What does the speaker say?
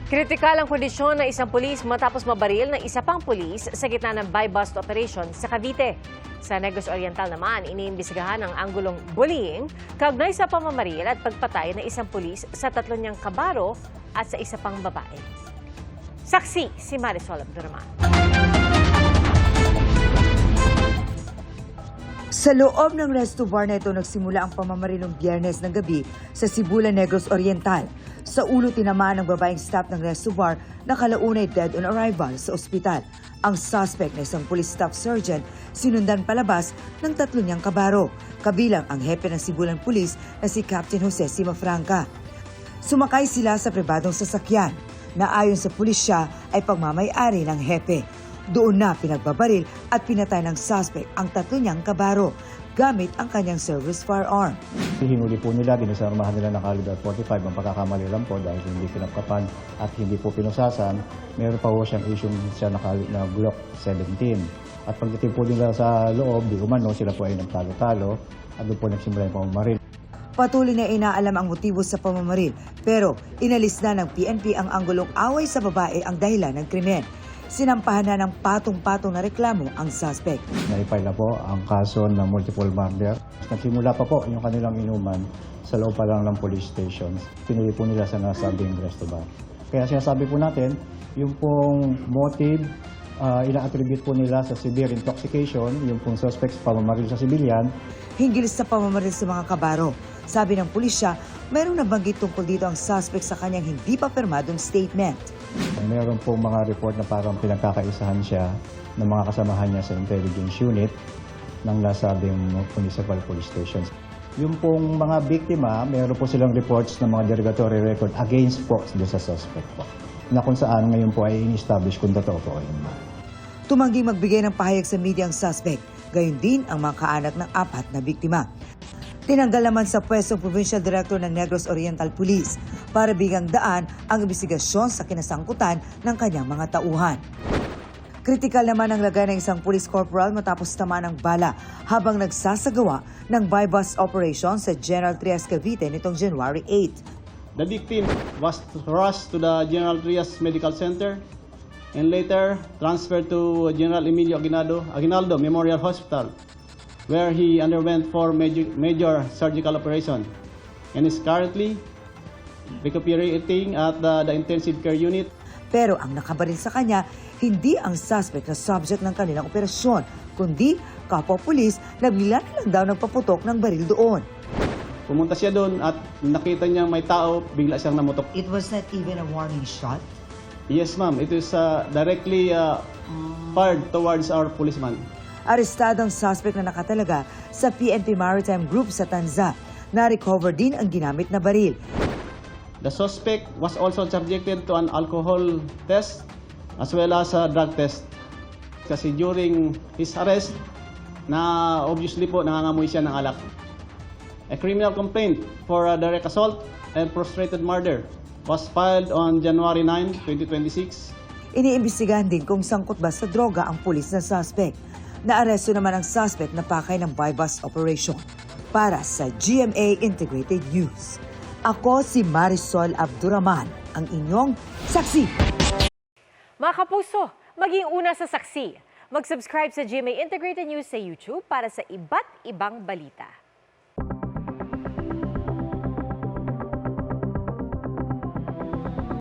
Kritikal ang kondisyon ng isang pulis matapos mabaril ng isa pang pulis sa gitna ng buy-bust operation sa Cavite. Sa Negros Oriental naman, iniimbestigahan ang anggulong bullying, kaugnay sa pamamaril at pagpatay ng isang pulis sa tatlo niyang kabaro at sa isa pang babae. Saksi si Marisol Abduraman. Sa loob ng resto bar na ito nagsimula ang pamamaril ng Biyernes ng gabi sa Sibulan, Negros Oriental. Sa ulo tinamaan ng babaeng staff ng resto bar na kalaunay dead on arrival sa ospital. Ang suspect na isang police staff sergeant sinundan palabas ng tatlo niyang kabaro, kabilang ang hepe ng Sibulan Police na si Captain Jose Simafranca. Sumakay sila sa pribadong sasakyan na ayon sa pulisya ay pagmamay-ari ng hepe. Doon na pinagbabaril at pinatay ng suspect ang tatlo niyang kabaro gamit ang kanyang service firearm. Hinuli po nila, dinasarmahan nila ng kaliber 45 ang pagkakamali lang po dahil hindi pinapkapan at hindi po pinusasan. Meron pa po siyang issue siya na Glock 17. At pagdating po nila sa loob, di umano, sila po ay nagtalo-talo at doon po nagsimula yung pamamaril. Patuloy na inaalam ang motibo sa pamamaril pero inalis na ng PNP ang anggulong away sa babae ang dahilan ng krimen. Sinampahan na ng patong-patong na reklamo ang suspect. Naipay na po ang kaso ng multiple murder. Nagsimula pa po yung kanilang inuman sa loob pa lang ng police stations. Pinili po nila sa nasabing resto bar. Kaya sinasabi po natin, yung pong motive, ina-attribute po nila sa severe intoxication, yung pong suspects pamamaril sa civilian. Hinggil sa pamamaril sa mga kabaro. Sabi ng pulisya, mayroong nabanggit tungkol dito ang suspect sa kanyang hindi pa permadong statement. Meron pong mga report na parang pinagkakaisahan siya ng mga kasamahan niya sa intelligence unit ng nasabing municipal police stations. Yung pong mga biktima, meron po silang reports ng mga derogatory record against po sa suspect po, na kung saan ngayon po ay in-establish kung totoo po yun. Tumangging magbigay ng pahayag sa media ang suspect, gayon din ang mga kaanak ng apat na biktima. Tinanggal naman sa pwestong Provincial Director ng Negros Oriental Police para bigang daan ang imbestigasyon sa kinasangkutan ng kanyang mga tauhan. Kritikal naman ang lagay ng isang police corporal matapos tamaan ng bala habang nagsasagawa ng buy-bust operation sa General Trias, Cavite nitong January 8. The victim was rushed to the General Trias Medical Center and later transferred to General Emilio Aguinaldo Memorial Hospital, where he underwent 4 major surgical operation and is currently recuperating at the intensive care unit. Pero ang nakabaril sa kanya, hindi ang suspect na subject ng kanilang operasyon, kundi kapwa-pulis na bigla na lang daw nagpaputok ng baril doon. Pumunta siya doon at nakita niya may tao, bigla siyang namutok. It was not even a warning shot? Yes, ma'am. It is directly fired towards our policeman. Arestado ang suspect na nakatalaga sa PNP Maritime Group sa Tanza. Na-recover din ang ginamit na baril. The suspect was also subjected to an alcohol test as well as a drug test. Kasi during his arrest, obviously po nangangamoy siya ng alak. A criminal complaint for direct assault and prostrated murder was filed on January 9, 2026. Iniimbestigahan din kung sangkot ba sa droga ang pulis na suspect. Naaresto naman ang suspect na pakay ng buy-bust operation. Para sa GMA Integrated News, ako si Marisol Abduraman, ang inyong saksi. Mga kapuso, maging una sa saksi. Mag-subscribe sa GMA Integrated News sa YouTube para sa iba't ibang balita.